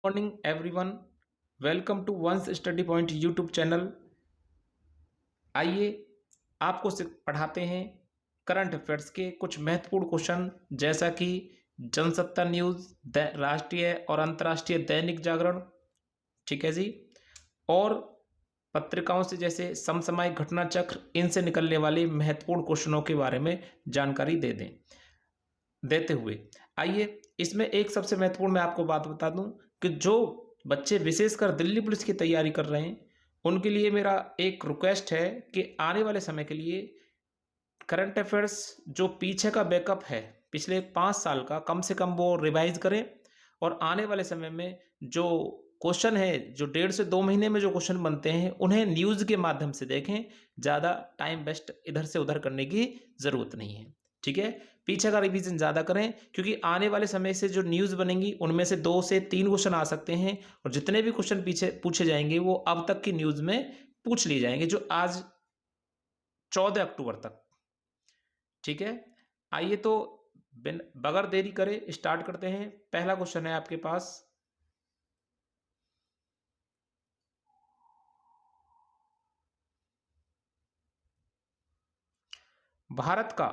Morning everyone, welcome to वंस study point YouTube channel. आइए आपको पढ़ाते हैं करंट अफेयर्स के कुछ महत्वपूर्ण क्वेश्चन, जैसा कि जनसत्ता न्यूज़, राष्ट्रीय और अंतर्राष्ट्रीय दैनिक जागरण, ठीक है जी, और पत्रिकाओं से जैसे समसामयिक घटना चक्र, इनसे निकलने वाले महत्वपूर्ण क्वेश्चनों के बारे में जानकारी देते हुए आइए इसमें एक सबसे महत्वपूर्ण मैं आपको बात बता दूं कि जो बच्चे विशेषकर दिल्ली पुलिस की तैयारी कर रहे हैं उनके लिए मेरा एक रिक्वेस्ट है कि आने वाले समय के लिए करंट अफेयर्स जो पीछे का बैकअप है पिछले 5 साल का, कम से कम वो रिवाइज करें और आने वाले समय में जो क्वेश्चन है, जो 1.5 से 2 महीने में जो क्वेश्चन बनते हैं, उन्हें न्यूज़ के माध्यम से देखें। ज़्यादा टाइम वेस्ट इधर से उधर करने की ज़रूरत नहीं है, ठीक है। पीछे का रिवीजन ज़्यादा करें, क्योंकि आने वाले समय से जो न्यूज़ बनेंगी उनमें से 2 से 3 क्वेश्चन आ सकते हैं और जितने भी क्वेश्चन पीछे पूछे जाएंगे वो अब तक की न्यूज़ में पूछ लिए जाएंगे, जो आज 14 अक्टूबर तक, ठीक है। आइए तो बगैर देरी करे स्टार्ट करते हैं। पहला क्वेश्चन है आपके पास, भारत का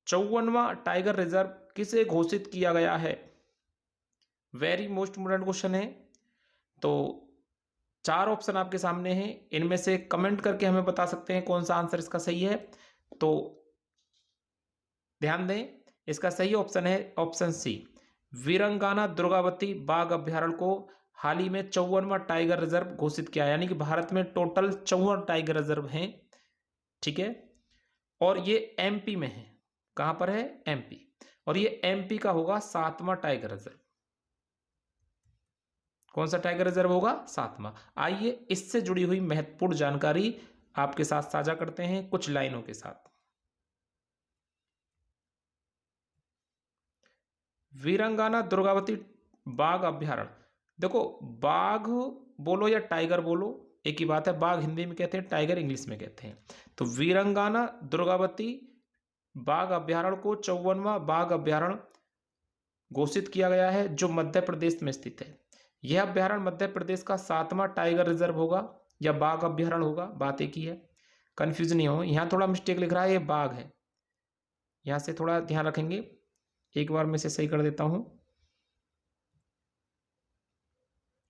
54वां टाइगर रिजर्व किसे घोषित किया गया है? वेरी मोस्ट इम्पोर्टेंट क्वेश्चन है। तो 4 ऑप्शन आपके सामने हैं, इनमें से कमेंट करके हमें बता सकते हैं कौन सा आंसर इसका सही है। तो ध्यान दें, इसका सही ऑप्शन है ऑप्शन सी, वीरंगाना दुर्गावती बाघ अभ्यारण्य को हाल ही में 54वां टाइगर रिजर्व घोषित किया, यानी कि भारत में टोटल 54 टाइगर रिजर्व हैं, ठीक है। और ये एमपी में है। कहां पर है? एमपी। और ये एमपी का होगा 7वां टाइगर रिजर्व। कौन सा टाइगर रिजर्व होगा? 7वां। आइए इससे जुड़ी हुई महत्वपूर्ण जानकारी आपके साथ साझा करते हैं कुछ लाइनों के साथ। वीरंगाना दुर्गावती बाघ अभ्यारण्य, देखो बाघ बोलो या टाइगर बोलो एक ही बात है। बाघ हिंदी में कहते हैं, टाइगर इंग्लिश में कहते हैं। तो वीरंगाना दुर्गावती बाघ अभ्यारण्य को 54वां बाघ अभ्यारण्य घोषित किया गया है, जो मध्य प्रदेश में स्थित है। यह अभ्यारण्य मध्य प्रदेश का 7वां टाइगर रिजर्व होगा या बाघ अभ्यारण्य होगा, बात एक ही है, कंफ्यूज नहीं हो। यहां थोड़ा मिस्टेक लिख रहा है, ये बाघ है, यहां से थोड़ा ध्यान रखेंगे। एक बार मैं इसे सही कर देता हूं,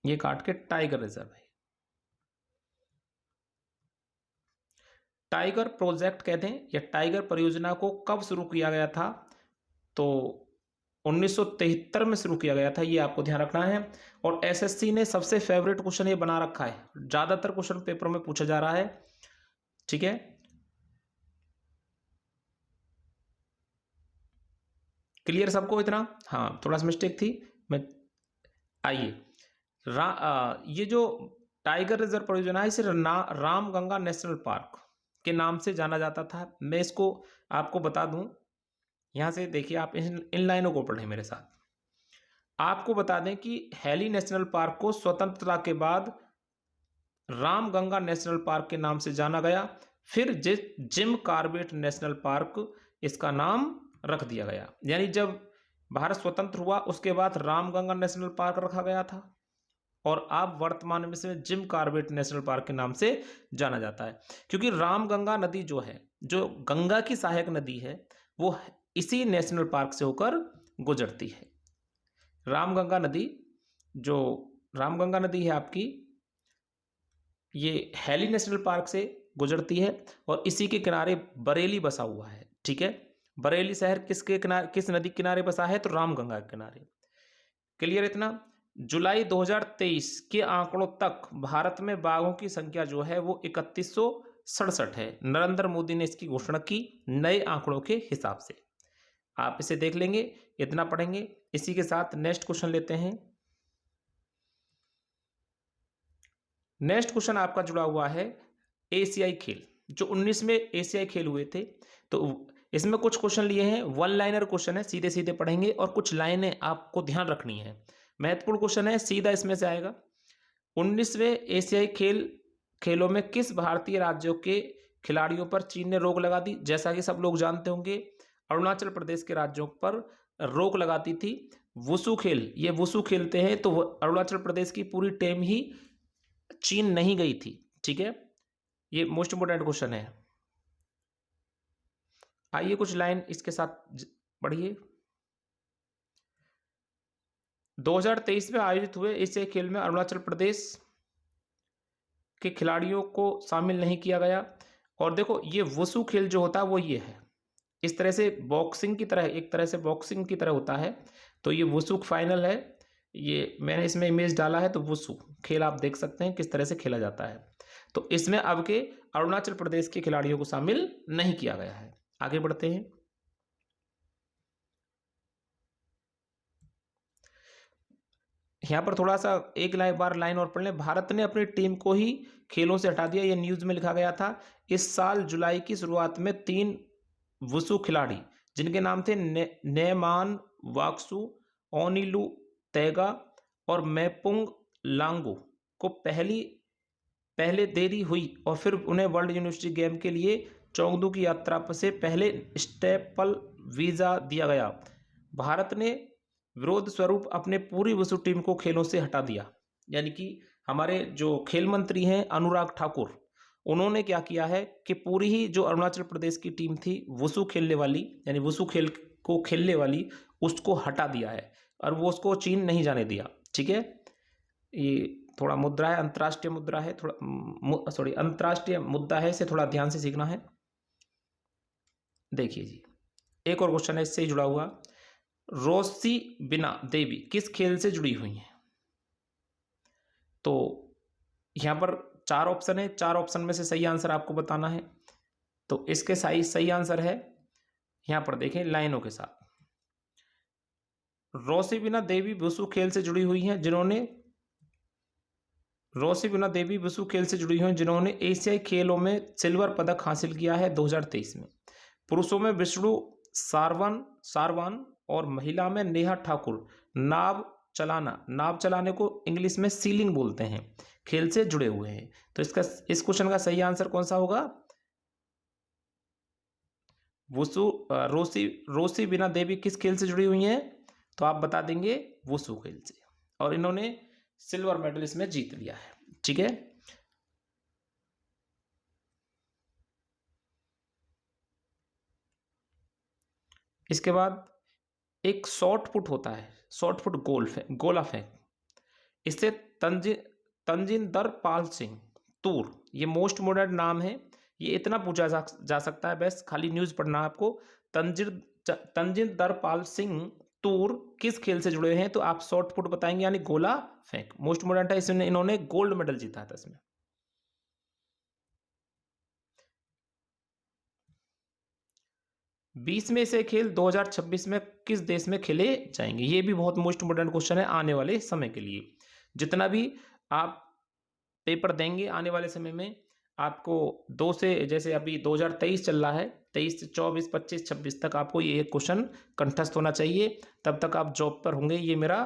ये काट के टाइगर रिजर्व है। टाइगर प्रोजेक्ट कहते हैं या टाइगर परियोजना को कब शुरू किया गया था? तो 1973 में शुरू किया गया था, ये आपको ध्यान रखना है। और एसएससी ने सबसे फेवरेट क्वेश्चन ये बना रखा है, ज्यादातर क्वेश्चन पेपर में पूछा जा रहा है, ठीक है। क्लियर सबको इतना? हाँ, थोड़ा सा मिस्टेक थी मैं। आइए ये जो टाइगर रिजर्व परियोजना है इसे रामगंगा नेशनल पार्क के नाम से जाना जाता था। मैं इसको आपको बता दूं, यहां से देखिए, आप इन लाइनों को पढ़ें मेरे साथ। आपको बता दें कि हैली नेशनल पार्क को स्वतंत्रता के बाद रामगंगा नेशनल पार्क के नाम से जाना गया। फिर जिम कॉर्बेट नेशनल पार्क इसका नाम रख दिया गया, यानी जब भारत स्वतंत्र हुआ उसके बाद रामगंगा नेशनल पार्क रखा गया था और अब वर्तमान में से जिम कॉर्बेट नेशनल पार्क के नाम से जाना जाता है। क्योंकि रामगंगा नदी जो है, जो गंगा की सहायक नदी है, वो इसी नेशनल पार्क से होकर गुजरती है। रामगंगा नदी, जो रामगंगा नदी है आपकी, ये हैली नेशनल पार्क से गुजरती है और इसी के किनारे बरेली बसा हुआ है, ठीक है। बरेली शहर किसके किनारे, किस नदी के किनारे बसा है? तो रामगंगा के किनारे। क्लियर इतना? जुलाई 2023 के आंकड़ों तक भारत में बाघों की संख्या जो है वो 3167 है। नरेंद्र मोदी ने इसकी घोषणा की नए आंकड़ों के हिसाब से। आप इसे देख लेंगे, इतना पढ़ेंगे। इसी के साथ नेक्स्ट क्वेश्चन लेते हैं। नेक्स्ट क्वेश्चन आपका जुड़ा हुआ है एशियाई खेल, जो 19 में एशियाई खेल हुए थे। तो इसमें कुछ क्वेश्चन लिए हैं, वन लाइनर क्वेश्चन है, सीधे सीधे पढ़ेंगे और कुछ लाइनें आपको ध्यान रखनी है। महत्वपूर्ण क्वेश्चन है, सीधा इसमें से आएगा। 19वें एशियाई खेलों में किस भारतीय राज्यों के खिलाड़ियों पर चीन ने रोक लगा दी? जैसा कि सब लोग जानते होंगे, अरुणाचल प्रदेश के राज्यों पर रोक लगाती थी। वुसु खेल, ये वुसु खेलते हैं, तो अरुणाचल प्रदेश की पूरी टीम ही चीन नहीं गई थी। ठीक है, ये मोस्ट इंपोर्टेंट क्वेश्चन है। आइए कुछ लाइन इसके साथ पढ़िए। 2023 में आयोजित हुए एशियाई खेल में अरुणाचल प्रदेश के खिलाड़ियों को शामिल नहीं किया गया। और देखो, ये वुसु खेल जो होता है वो ये है, इस तरह से बॉक्सिंग की तरह, एक तरह से बॉक्सिंग की तरह होता है। तो ये वुसु फाइनल है, ये मैंने इसमें इमेज डाला है, तो वुसु खेल आप देख सकते हैं किस तरह से खेला जाता है। तो इसमें अब के अरुणाचल प्रदेश के खिलाड़ियों को शामिल नहीं किया गया है। आगे बढ़ते हैं। यहाँ पर थोड़ा सा एक बार लाइन और पढ़ लें। भारत ने अपनी टीम को ही खेलों से हटा दिया, ये न्यूज में लिखा गया था। इस साल जुलाई की शुरुआत में 3 वुसु खिलाड़ी जिनके नाम थे नेमान वाक्सु, ओनिलू तैगा और मैपुंग लांगू को पहले देरी हुई और फिर उन्हें वर्ल्ड यूनिवर्सिटी गेम के लिए चोंगदू की यात्रा से पहले स्टेपल वीजा दिया गया। भारत ने विरोध स्वरूप अपने पूरी वुसु टीम को खेलों से हटा दिया। यानी कि हमारे जो खेल मंत्री हैं अनुराग ठाकुर, उन्होंने क्या किया है कि पूरी ही जो अरुणाचल प्रदेश की टीम थी वुसु खेलने वाली, यानी वुसु खेल को खेलने वाली, उसको हटा दिया है और वो उसको चीन नहीं जाने दिया। ठीक है, ये थोड़ा मुद्रा है, अंतर्राष्ट्रीय मुद्रा है, थोड़ा सॉरी अंतर्राष्ट्रीय मुद्दा है, इसे थोड़ा ध्यान से सीखना है। देखिए जी, एक और क्वेश्चन है इससे ही जुड़ा हुआ। रोसी बिना देवी किस खेल से जुड़ी हुई हैं? तो यहां पर 4 ऑप्शन है, 4 ऑप्शन में से सही आंसर आपको बताना है। तो इसके सही आंसर है, यहां पर देखें लाइनों के साथ, रोसी बिना देवी वुसु खेल से जुड़ी हुई हैं जिन्होंने एशियाई खेलों में सिल्वर पदक हासिल किया है 2023 में। पुरुषों में विष्णु सारवान और महिला में नेहा ठाकुर नाव चलाने को इंग्लिश में सीलिंग बोलते हैं, खेल से जुड़े हुए हैं। तो इस क्वेश्चन का सही आंसर कौन सा होगा? रोसी बिना देवी किस खेल से जुड़ी हुई हैं? तो आप बता देंगे वुसु खेल से, और इन्होंने सिल्वर मेडल इसमें जीत लिया है। ठीक है, इसके बाद एक शॉर्ट पुट होता है, शॉर्ट पुट गोला फेंक, इससे तंजिंदर पाल सिंह तूर, ये मोस्ट मॉडर्न नाम है, ये इतना पूछा जा सकता है, बस खाली न्यूज पढ़ना आपको। तंजिंदर पाल सिंह तूर किस खेल से जुड़े हैं? तो आप शॉर्ट पुट बताएंगे, यानी गोला फेंक, मोस्ट मॉडर्न था, इसमें इन्होंने गोल्ड मेडल जीता था इसमें। बीस में से खेल 2026 में किस देश में खेले जाएंगे? ये भी बहुत मोस्ट इंपोर्टेंट क्वेश्चन है आने वाले समय के लिए। जितना भी आप पेपर देंगे आने वाले समय में, आपको 2 से, जैसे अभी 2023 चल रहा है, 23 से 24, 25, 26 तक आपको ये क्वेश्चन कंठस्थ होना चाहिए, तब तक आप जॉब पर होंगे। ये मेरा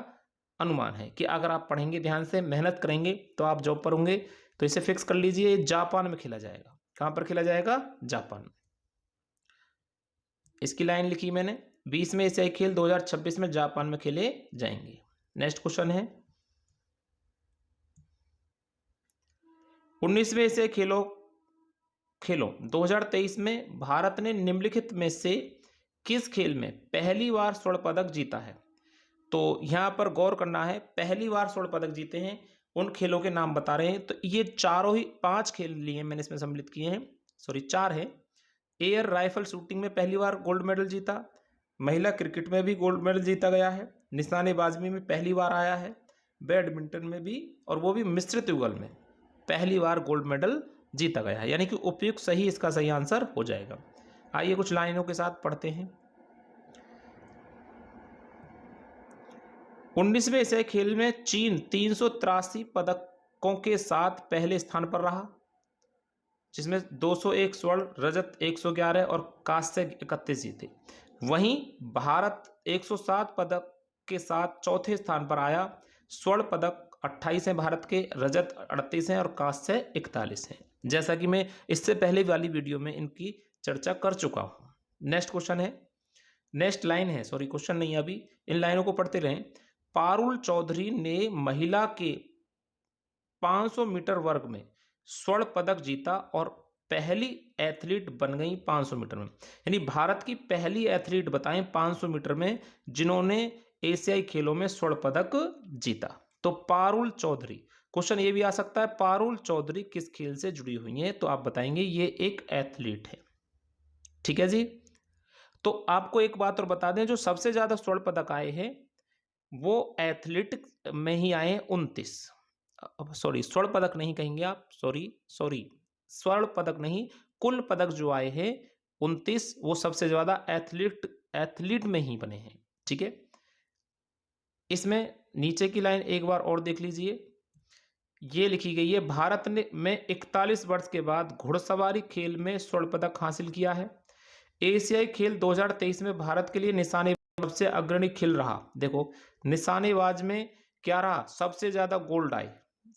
अनुमान है कि अगर आप पढ़ेंगे, ध्यान से मेहनत करेंगे, तो आप जॉब पर होंगे। तो इसे फिक्स कर लीजिए, जापान में खेला जाएगा। कहाँ पर खेला जाएगा? जापान में। इसकी लाइन लिखी मैंने, 20 में एशियाई खेल 2026 में जापान में खेले जाएंगे। नेक्स्ट क्वेश्चन है, 19वें एशियाई खेलों 2023 में भारत ने निम्नलिखित में से किस खेल में पहली बार स्वर्ण पदक जीता है? तो यहां पर गौर करना है, पहली बार स्वर्ण पदक जीते हैं उन खेलों के नाम बता रहे हैं। तो ये चारों ही 5 खेल लिए मैंने इसमें सम्मिलित किए हैं, सॉरी 4 है। एयर राइफल शूटिंग में पहली बार गोल्ड मेडल जीता, महिला क्रिकेट में भी गोल्ड मेडल जीता गया है, निशानेबाजी में पहली बार आया है, बैडमिंटन में भी, और वो भी मिश्रित युगल में पहली बार गोल्ड मेडल जीता गया है। यानी कि उपयुक्त सही इसका सही आंसर हो जाएगा। आइए कुछ लाइनों के साथ पढ़ते हैं। 19वें एशियाई खेल में चीन 383 पदकों के साथ पहले स्थान पर रहा, जिसमें 201 स्वर्ण, रजत 111 और कांस्य 31 जीते। वहीं भारत 107 पदक के साथ चौथे स्थान पर आया। स्वर्ण पदक 28 हैं भारत के, रजत 38 हैं और कांस्य 41 हैं, जैसा कि मैं इससे पहले वाली वीडियो में इनकी चर्चा कर चुका हूं। नेक्स्ट क्वेश्चन है, नेक्स्ट लाइन है, सॉरी क्वेश्चन नहीं है अभी, इन लाइनों को पढ़ते रहें। पारुल चौधरी ने महिला के 500 मीटर वर्ग में स्वर्ण पदक जीता और पहली एथलीट बन गई 500 मीटर में। यानी भारत की पहली एथलीट बताएं 500 मीटर में जिन्होंने एशियाई खेलों में स्वर्ण पदक जीता। तो पारुल चौधरी, क्वेश्चन ये भी आ सकता है पारुल चौधरी किस खेल से जुड़ी हुई है, तो आप बताएंगे ये एक एथलीट है। ठीक है जी। तो आपको एक बात और बता दें, जो सबसे ज्यादा स्वर्ण पदक आए हैं वो एथलीट में ही आए 29, सॉरी स्वर्ण पदक नहीं कहेंगे आप, सॉरी स्वर्ण पदक नहीं, कुल पदक जो आए हैं 29, वो सबसे ज्यादा एथलीट में ही बने हैं। ठीक है, इसमें नीचे की लाइन एक बार और देख लीजिए, ये लिखी गई है भारत ने में 41 वर्ष के बाद घुड़सवारी खेल में स्वर्ण पदक हासिल किया है। एशियाई खेल 2023 में भारत के लिए निशानेबाजी सबसे अग्रणी खेल रहा। देखो निशानेबाज में क्या रहा, सबसे ज्यादा गोल्ड आए,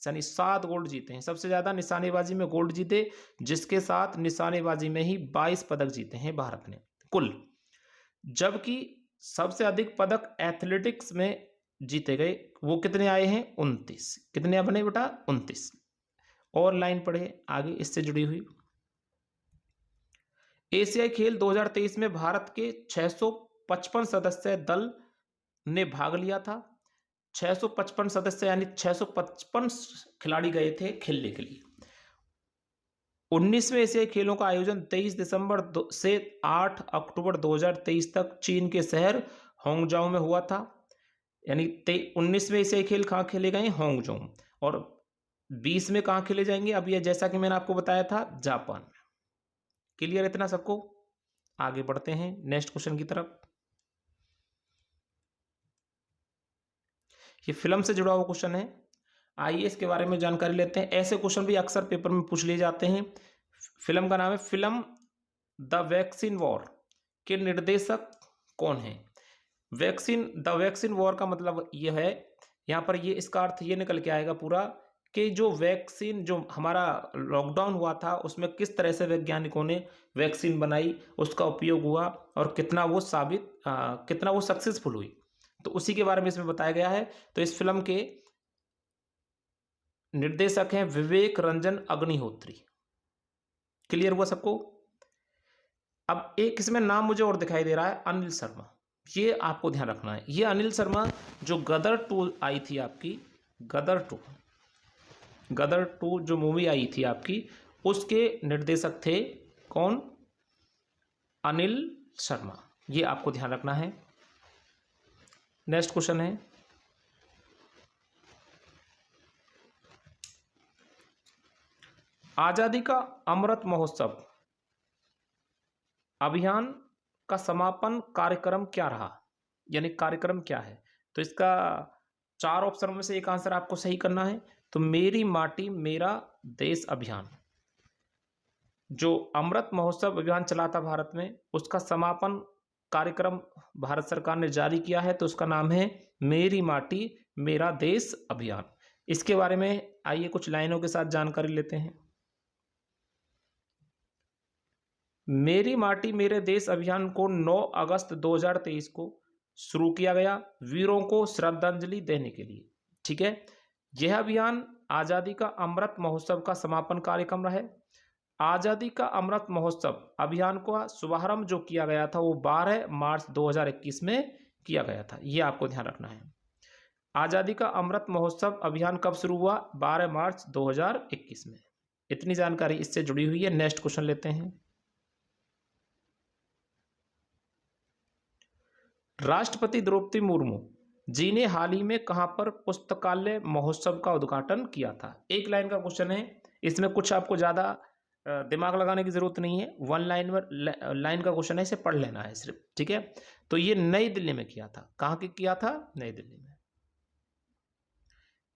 यानी 7 गोल्ड जीते हैं, सबसे ज्यादा निशानेबाजी में गोल्ड जीते, जिसके साथ निशानेबाजी में ही 22 पदक जीते हैं भारत ने कुल। जबकि सबसे अधिक पदक एथलेटिक्स में जीते गए, वो कितने आए हैं 29। कितने बने बेटा 29। और लाइन पढ़े आगे इससे जुड़ी हुई। एशियाई खेल 2023 में भारत के 655 सदस्य दल ने भाग लिया था। 655 सदस्य यानी 655 खिलाड़ी गए थे खेलने के लिए। 19वें एशियाई खेलों का आयोजन 23 दिसंबर से 8 अक्टूबर 2023 तक चीन के शहर होंगजाओ में हुआ था। यानी 19वें एशियाई खेल कहाँ खेले गए, होंगजाओ, और 20 में कहाँ खेले जाएंगे, अब ये जैसा कि मैंने आपको बताया था जापान में। क्लियर इतना सबको? आगे बढ़ते हैं नेक्स्ट क्वेश्चन की तरफ। ये फिल्म से जुड़ा हुआ क्वेश्चन है, आइए इसके बारे में जानकारी लेते हैं। ऐसे क्वेश्चन भी अक्सर पेपर में पूछ लिए जाते हैं। फिल्म का नाम है फिल्म द वैक्सीन वॉर के निर्देशक कौन है? द वैक्सीन वॉर का मतलब ये है, यहाँ पर ये इसका अर्थ ये निकल के आएगा पूरा कि जो वैक्सीन, जो हमारा लॉकडाउन हुआ था उसमें किस तरह से वैज्ञानिकों ने वैक्सीन बनाई, उसका उपयोग हुआ और कितना वो सक्सेसफुल हुई, तो उसी के बारे में इसमें बताया गया है। तो इस फिल्म के निर्देशक हैं विवेक रंजन अग्निहोत्री। क्लियर हुआ सबको? अब एक इसमें नाम मुझे और दिखाई दे रहा है अनिल शर्मा, ये आपको ध्यान रखना है। ये अनिल शर्मा जो गदर 2 आई थी आपकी, गदर 2 जो मूवी आई थी आपकी, उसके निर्देशक थे कौन? अनिल शर्मा, ये आपको ध्यान रखना है। नेक्स्ट क्वेश्चन है, आजादी का अमृत महोत्सव अभियान का समापन कार्यक्रम क्या रहा, यानी कार्यक्रम क्या है? तो इसका 4 ऑप्शन में से एक आंसर आपको सही करना है। तो मेरी माटी मेरा देश अभियान, जो अमृत महोत्सव अभियान चला था भारत में, उसका समापन कार्यक्रम भारत सरकार ने जारी किया है, तो उसका नाम है मेरी माटी मेरा देश अभियान। इसके बारे में आइए कुछ लाइनों के साथ जानकारी लेते हैं। मेरी माटी मेरे देश अभियान को 9 अगस्त 2023 को शुरू किया गया वीरों को श्रद्धांजलि देने के लिए। ठीक है, यह अभियान आजादी का अमृत महोत्सव का समापन कार्यक्रम है। आजादी का अमृत महोत्सव अभियान का शुभारंभ जो किया गया था वो 12 मार्च 2021 में किया गया था, ये आपको ध्यान रखना है। आजादी का अमृत महोत्सव अभियान कब शुरू हुआ? 12 मार्च 2021 में। इतनी जानकारी इससे जुड़ी हुई है। नेक्स्ट क्वेश्चन लेते हैं। राष्ट्रपति द्रौपदी मुर्मू जी ने हाल ही में कहां पर पुस्तकालय महोत्सव का उद्घाटन किया था? एक लाइन का क्वेश्चन है, इसमें कुछ आपको ज्यादा दिमाग लगाने की जरूरत नहीं है, 1 लाइन का क्वेश्चन है, इसे पढ़ लेना है सिर्फ। ठीक है, तो ये नई दिल्ली में किया था। कहाँ के किया था? नई दिल्ली में।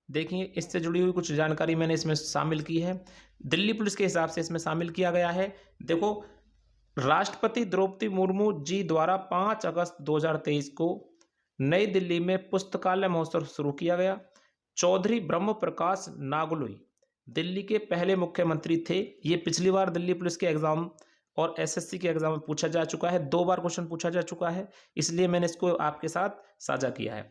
देखिए इससे जुड़ी हुई कुछ जानकारी मैंने इसमें शामिल की है, दिल्ली पुलिस के हिसाब से इसमें शामिल किया गया है। देखो, राष्ट्रपति द्रौपदी मुर्मू जी द्वारा 5 अगस्त 2023 को नई दिल्ली में पुस्तकालय महोत्सव शुरू किया गया। चौधरी ब्रह्म प्रकाश नागलोई दिल्ली के पहले मुख्यमंत्री थे। ये पिछली बार दिल्ली पुलिस के एग्जाम और एसएससी के एग्जाम में पूछा जा चुका है, 2 बार क्वेश्चन पूछा जा चुका है, इसलिए मैंने इसको आपके साथ साझा किया है।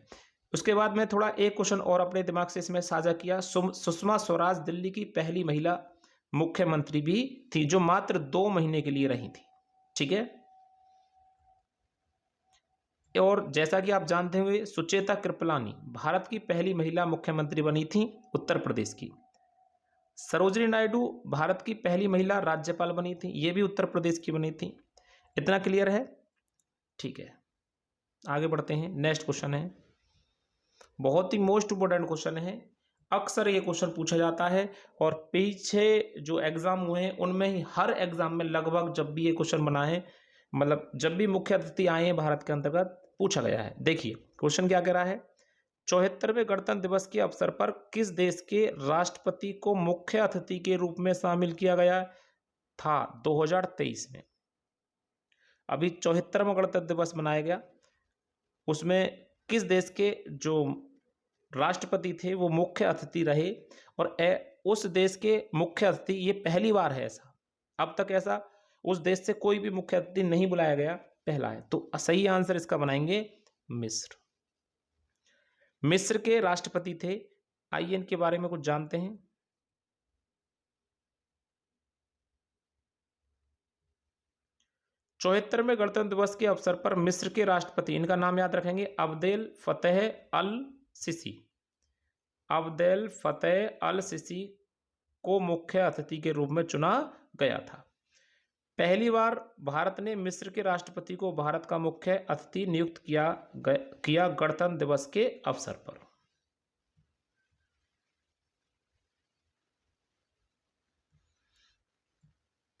उसके बाद मैं थोड़ा एक क्वेश्चन और अपने दिमाग से इसमें साझा किया। सुषमा स्वराज दिल्ली की पहली महिला मुख्यमंत्री भी थी जो मात्र 2 महीने के लिए रही थी, ठीक है। और जैसा कि आप जानते हुए सुचेता कृपलानी भारत की पहली महिला मुख्यमंत्री बनी थी उत्तर प्रदेश की। सरोजिनी नायडू भारत की पहली महिला राज्यपाल बनी थी, ये भी उत्तर प्रदेश की बनी थी। इतना क्लियर है? ठीक है, आगे बढ़ते हैं। नेक्स्ट क्वेश्चन है, बहुत ही मोस्ट इंपोर्टेंट क्वेश्चन है, अक्सर ये क्वेश्चन पूछा जाता है और पीछे जो एग्जाम हुए हैं उनमें ही हर एग्जाम में लगभग जब भी ये क्वेश्चन बना है, मतलब जब भी मुख्य अतिथि आए हैं भारत के अंतर्गत, पूछा गया है। देखिए क्वेश्चन क्या कह रहा है, 74वें गणतंत्र दिवस के अवसर पर किस देश के राष्ट्रपति को मुख्य अतिथि के रूप में शामिल किया गया था 2023 में। अभी 74वां गणतंत्र दिवस मनाया गया, उसमें किस देश के जो राष्ट्रपति थे वो मुख्य अतिथि रहे, और उस देश के मुख्य अतिथि, ये पहली बार है ऐसा, अब तक ऐसा उस देश से कोई भी मुख्य अतिथि नहीं बुलाया गया, पहला है। तो सही आंसर इसका बनाएंगे मिस्र। मिस्र के राष्ट्रपति थे। आइए इनके बारे में कुछ जानते हैं। चौहत्तरवें गणतंत्र दिवस के अवसर पर मिस्र के राष्ट्रपति, इनका नाम याद रखेंगे, Abdel Fattah el Sisi. Abdel Fattah el Sisi को मुख्य अतिथि के रूप में चुना गया था। पहली बार भारत ने मिस्र के राष्ट्रपति को भारत का मुख्य अतिथि नियुक्त किया गणतंत्र दिवस के अवसर पर।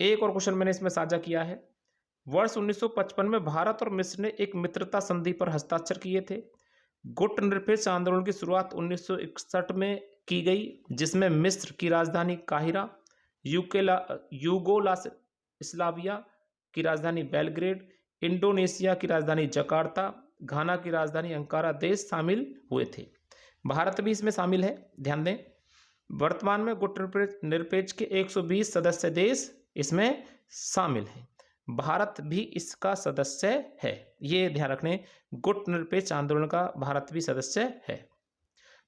एक और क्वेश्चन मैंने इसमें साझा किया है, वर्ष 1955 में भारत और मिस्र ने एक मित्रता संधि पर हस्ताक्षर किए थे। गुटनिरपेक्ष आंदोलन की शुरुआत 1961 में की गई, जिसमें मिस्र की राजधानी काहिरा, यूगोस्लाविया की राजधानी बेलग्रेड, इंडोनेशिया की राजधानी जकार्ता, घाना की राजधानी अंकारा देश शामिल हुए थे। भारत भी इसमें शामिल है, ध्यान दें। वर्तमान में गुटनिरपेक्ष के 120 सदस्य देश इसमें शामिल हैं, भारत भी इसका सदस्य है, ये ध्यान रखने। गुटनिरपेक्ष आंदोलन का भारत भी सदस्य है,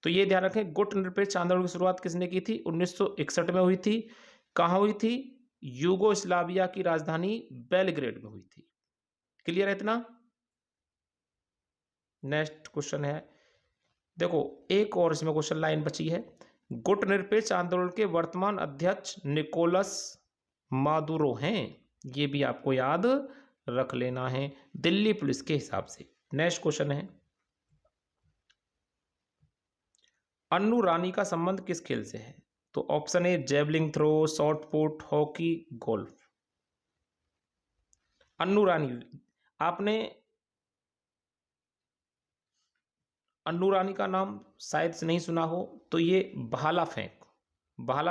तो ये ध्यान रखें। गुटनिरपेक्ष आंदोलन की शुरुआत किसने की थी? 1961 में हुई थी। कहाँ हुई थी? यूगोस्लाविया की राजधानी बेलग्रेड में हुई थी। क्लियर है इतना? नेक्स्ट क्वेश्चन है, देखो एक और इसमें क्वेश्चन लाइन बची है। गुटनिरपेक्ष आंदोलन के वर्तमान अध्यक्ष निकोलस मादुरो हैं, ये भी आपको याद रख लेना है दिल्ली पुलिस के हिसाब से। नेक्स्ट क्वेश्चन है, अन्नू रानी का संबंध किस खेल से है? तो option A javelin throw, shot put, hockey, golf. Annu Rani, आपने अन्नू रानी का नाम शायद से नहीं सुना हो, तो ये भाला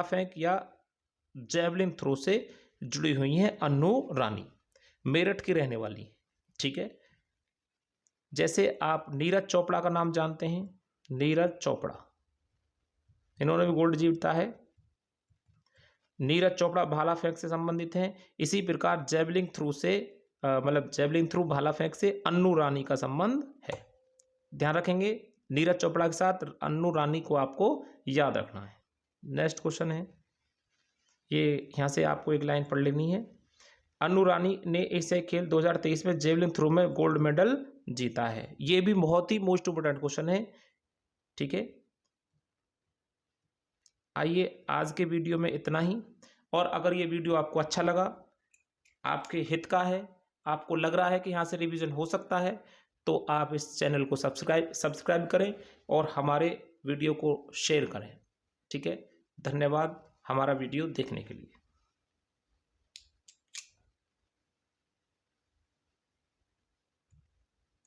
फेंक या जेवलिंग थ्रो से जुड़ी हुई हैं अन्नू रानी, मेरठ की रहने वाली, ठीक है। जैसे आप नीरज चोपड़ा का नाम जानते हैं, नीरज चोपड़ा, इन्होंने भी गोल्ड जीता है। नीरज चोपड़ा भाला फेंक से संबंधित हैं। इसी प्रकार जेवलिंग थ्रो से जेवलिंग थ्रो भाला फेंक से अन्नू रानी का संबंध है। ध्यान रखेंगे, नीरज चोपड़ा के साथ अन्नू रानी को आपको याद रखना है। नेक्स्ट क्वेश्चन है, ये यहाँ से आपको एक लाइन पढ़ लेनी है। अन्नू रानी ने एशियाई खेल 2023 में जेवलिन थ्रो में गोल्ड मेडल जीता है। ये भी बहुत ही मोस्ट इंपोर्टेंट क्वेश्चन है, ठीक है। आइए आज के वीडियो में इतना ही, और अगर ये वीडियो आपको अच्छा लगा, आपके हित का है, आपको लग रहा है कि यहाँ से रिवीजन हो सकता है, तो आप इस चैनल को सब्सक्राइब करें और हमारे वीडियो को शेयर करें, ठीक है। धन्यवाद हमारा वीडियो देखने के लिए।